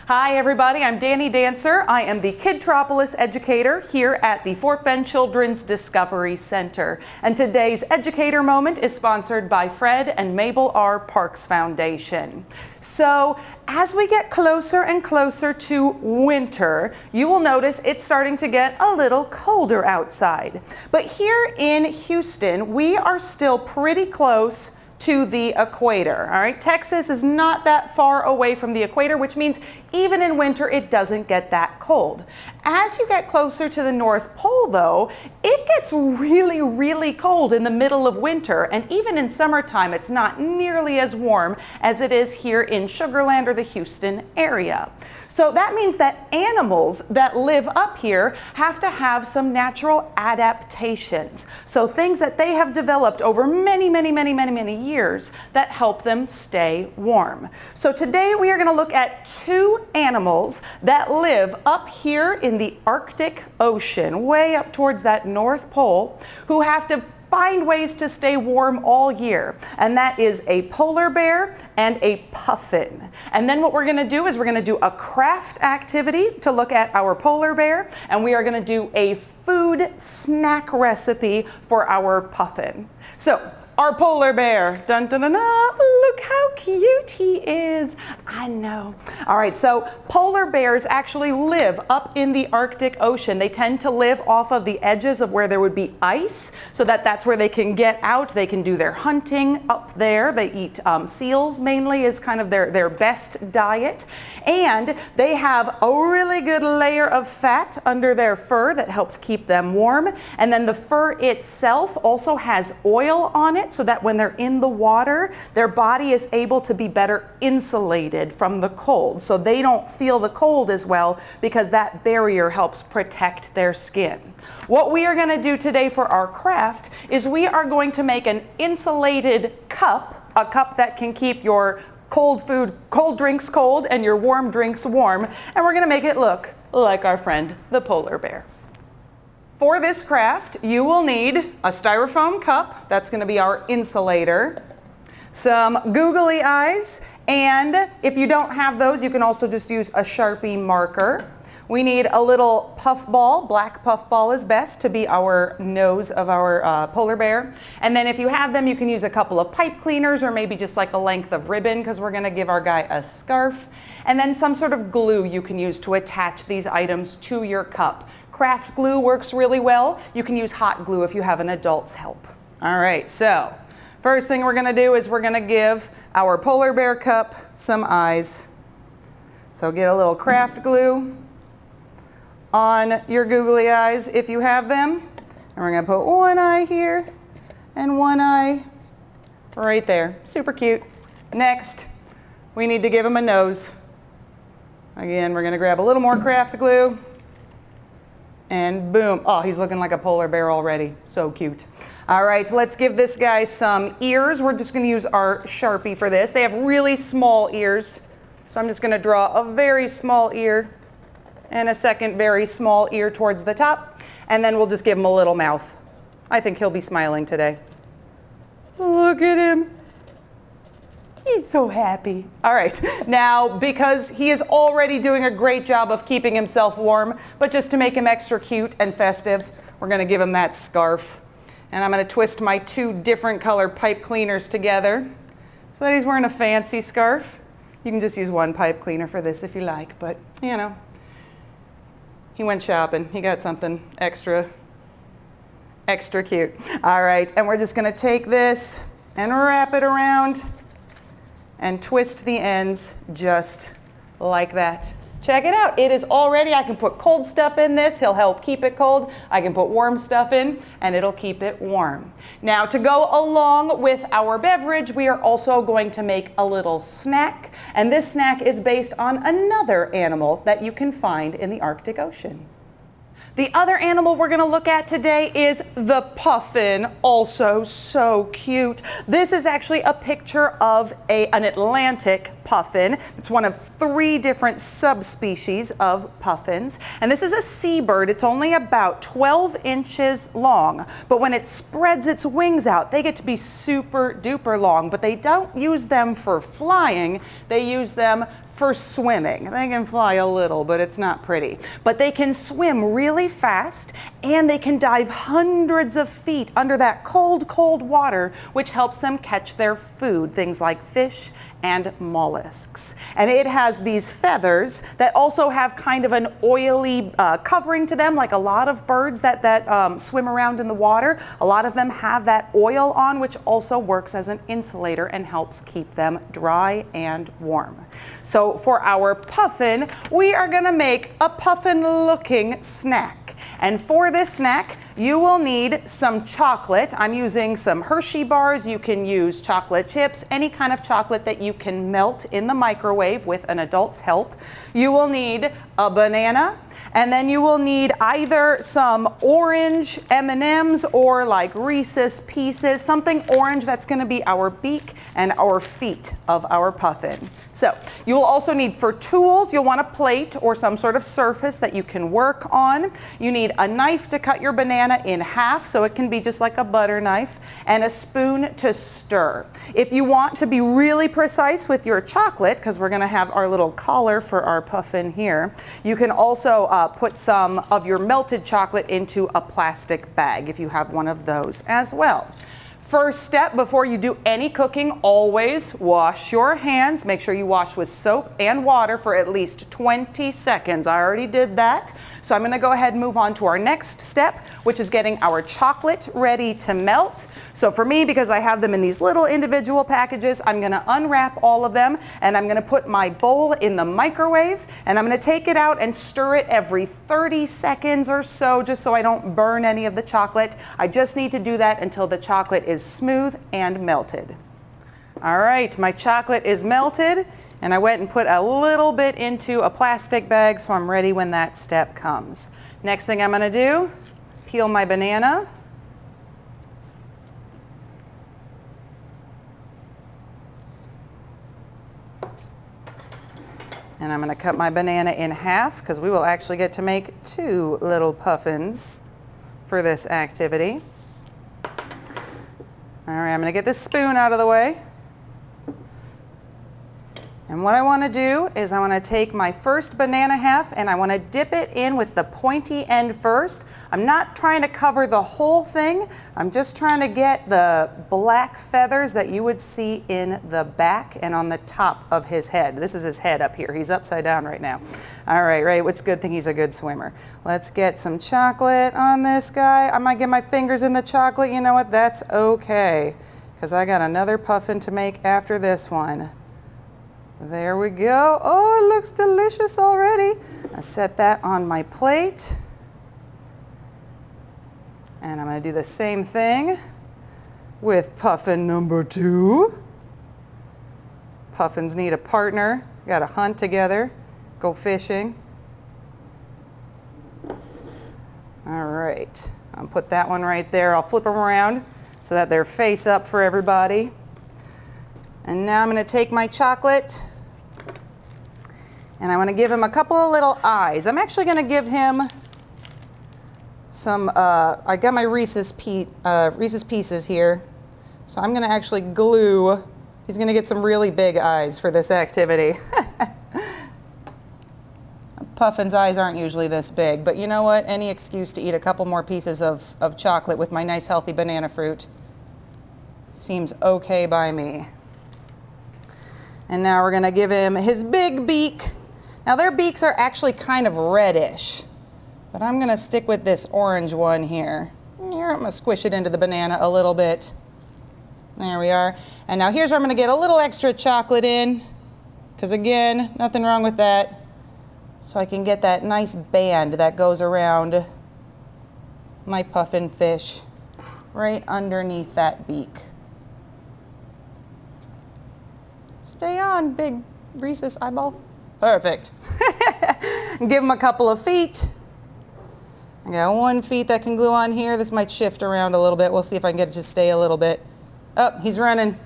Hi everybody, I'm Danny Dancer. I am the Kidtropolis educator here at the Fort Bend Children's Discovery Center. And today's Educator Moment is sponsored by Fred and Mabel R. Parks Foundation. So as we get closer and closer to winter, you will notice it's starting to get a little colder outside. But here in Houston, we are still pretty close to the equator. All right, Texas is not that far away from the equator, which means even in winter it doesn't get that cold. As you get closer to the North Pole though, it gets really, really cold in the middle of winter, and even in summertime it's not nearly as warm as it is here in Sugar Land or the Houston area. So that means that animals that live up here have to have some natural adaptations. So things that they have developed over many years that help them stay warm. So today we are going to look at two animals that live up here in the Arctic Ocean, way up towards that North Pole, who have to find ways to stay warm all year, and that is a polar bear and a puffin. And then what we're going to do is we're going to do a craft activity to look at our polar bear, and we are going to do a food snack recipe for our puffin. So our polar bear, dun dun dun dun, look how cute he is. I know. All right, so polar bears actually live up in the Arctic Ocean. They tend to live off of the edges of where there would be ice, so that's where they can get out. They can do their hunting up there. They eat seals mainly is kind of their best diet. And they have a really good layer of fat under their fur that helps keep them warm. And then the fur itself also has oil on it, so that when they're in the water, their body is able to be better insulated from the cold. So they don't feel the cold as well because that barrier helps protect their skin. What we are going to do today for our craft is we are going to make an insulated cup, a cup that can keep your cold drinks cold and your warm drinks warm, and we're going to make it look like our friend the polar bear. For this craft, you will need a styrofoam cup, that's going to be our insulator, some googly eyes, and if you don't have those, you can also just use a Sharpie marker. We need a little puff ball, black puff ball is best, to be our nose of our polar bear. And then if you have them, you can use a couple of pipe cleaners or maybe just like a length of ribbon, because we're going to give our guy a scarf. And then some sort of glue you can use to attach these items to your cup. Craft glue works really well. You can use hot glue if you have an adult's help. All right, so first thing we're going to do is we're going to give our polar bear cup some eyes. So get a little craft glue on your googly eyes if you have them. And we're going to put one eye here and one eye right there. Super cute. Next, we need to give him a nose. Again, we're going to grab a little more craft glue. And boom. Oh, he's looking like a polar bear already. So cute. All right, let's give this guy some ears. We're just going to use our Sharpie for this. They have really small ears. So I'm just going to draw a very small ear and a second very small ear towards the top. And then we'll just give him a little mouth. I think he'll be smiling today. Look at him. He's so happy. All right, now because he is already doing a great job of keeping himself warm, but just to make him extra cute and festive, we're going to give him that scarf. And I'm going to twist my two different color pipe cleaners together so that he's wearing a fancy scarf. You can just use one pipe cleaner for this if you like, but you know, he went shopping. He got something extra cute. All right, and we're just going to take this and wrap it around and twist the ends just like that. Check it out. It is all ready. I can put cold stuff in this. He'll help keep it cold. I can put warm stuff in and it'll keep it warm. Now to go along with our beverage, we are also going to make a little snack. And this snack is based on another animal that you can find in the Arctic Ocean. The other animal we're going to look at today is the puffin, also so cute. This is actually a picture of an Atlantic puffin. It's one of 3 different subspecies of puffins. And this is a seabird. It's only about 12 inches long. But when it spreads its wings out, they get to be super duper long. But they don't use them for flying. They use them for swimming. They can fly a little, but it's not pretty. But they can swim really fast, and they can dive hundreds of feet under that cold, cold water, which helps them catch their food, things like fish and mollusks. And it has these feathers that also have kind of an oily covering to them, like a lot of birds that swim around in the water. A lot of them have that oil on, which also works as an insulator and helps keep them dry and warm. So for our puffin, we are gonna make a puffin-looking snack. And for this snack, you will need some chocolate. I'm using some Hershey bars. You can use chocolate chips, any kind of chocolate that you can melt in the microwave with an adult's help. You will need a banana, and then you will need either some orange M&Ms or like Reese's Pieces, something orange that's gonna be our beak and our feet of our puffin. So you will also need, for tools, you'll want a plate or some sort of surface that you can work on. You need a knife to cut your banana in half, so it can be just like a butter knife, and a spoon to stir. If you want to be really precise with your chocolate, because we're gonna have our little collar for our puffin here, you can also put some of your melted chocolate into a plastic bag if you have one of those as well. First step before you do any cooking, always wash your hands. Make sure you wash with soap and water for at least 20 seconds. I already did that. So I'm gonna go ahead and move on to our next step, which is getting our chocolate ready to melt. So for me, because I have them in these little individual packages, I'm gonna unwrap all of them, and I'm gonna put my bowl in the microwave, and I'm gonna take it out and stir it every 30 seconds or so, just so I don't burn any of the chocolate. I just need to do that until the chocolate is smooth and melted. All right, my chocolate is melted, and I went and put a little bit into a plastic bag so I'm ready when that step comes. Next thing I'm gonna do, peel my banana. And I'm gonna cut my banana in half, because we will actually get to make 2 little puffins for this activity. All right, I'm gonna get this spoon out of the way. And what I wanna do is I wanna take my first banana half and I wanna dip it in with the pointy end first. I'm not trying to cover the whole thing. I'm just trying to get the black feathers that you would see in the back and on the top of his head. This is his head up here. He's upside down right now. All right, right, what's a good thing he's a good swimmer. Let's get some chocolate on this guy. I might get my fingers in the chocolate. You know what, that's okay, because I got another puffin to make after this one. There we go. Oh, it looks delicious already. I set that on my plate. And I'm gonna do the same thing with puffin number 2. Puffins need a partner. You gotta hunt together, go fishing. All right, I'll put that one right there. I'll flip them around so that they're face up for everybody. And now I'm gonna take my chocolate and I wanna give him a couple of little eyes. I'm actually gonna give him some, I got my Reese's Pieces here. So I'm gonna actually glue, he's gonna get some really big eyes for this activity. Puffin's eyes aren't usually this big, but you know what? Any excuse to eat a couple more pieces of chocolate with my nice healthy banana fruit seems okay by me. And now we're gonna give him his big beak. Now their beaks are actually kind of reddish, but I'm gonna stick with this orange one here. Here, I'm gonna squish it into the banana a little bit. There we are. And now here's where I'm gonna get a little extra chocolate in, because again, nothing wrong with that. So I can get that nice band that goes around my puffin fish right underneath that beak. Stay on, big Reese's eyeball. Perfect. Give him a couple of feet. I got 1 feet that can glue on here. This might shift around a little bit. We'll see if I can get it to stay a little bit. Oh, he's running.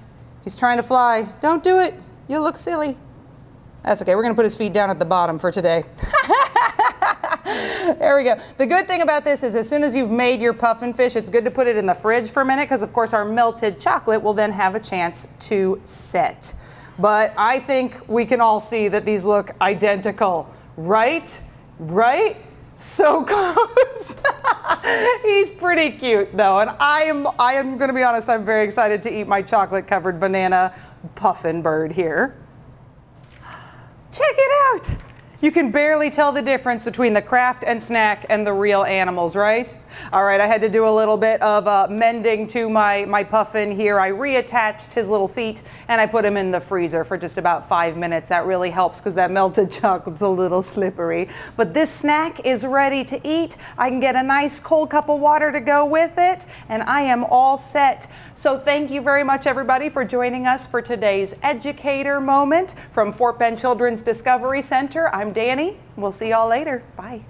He's trying to fly. Don't do it. You'll look silly. That's okay. We're going to put his feet down at the bottom for today. There we go. The good thing about this is as soon as you've made your puffin fish, it's good to put it in the fridge for a minute, because of course our melted chocolate will then have a chance to set. but I think we can all see that these look identical, right? Right? So close. He's pretty cute though, and I am going to be honest, I'm very excited to eat my chocolate covered banana puffin bird here. Check it out. You can barely tell the difference between the craft and snack and the real animals, right? All right, I had to do a little bit of mending to my puffin here. I reattached his little feet and I put him in the freezer for just about 5 minutes. That really helps because that melted chocolate's a little slippery. But this snack is ready to eat. I can get a nice cold cup of water to go with it, and I am all set. So thank you very much, everybody, for joining us for today's Educator Moment from Fort Bend Children's Discovery Center. I'm Danny. We'll see y'all later. Bye.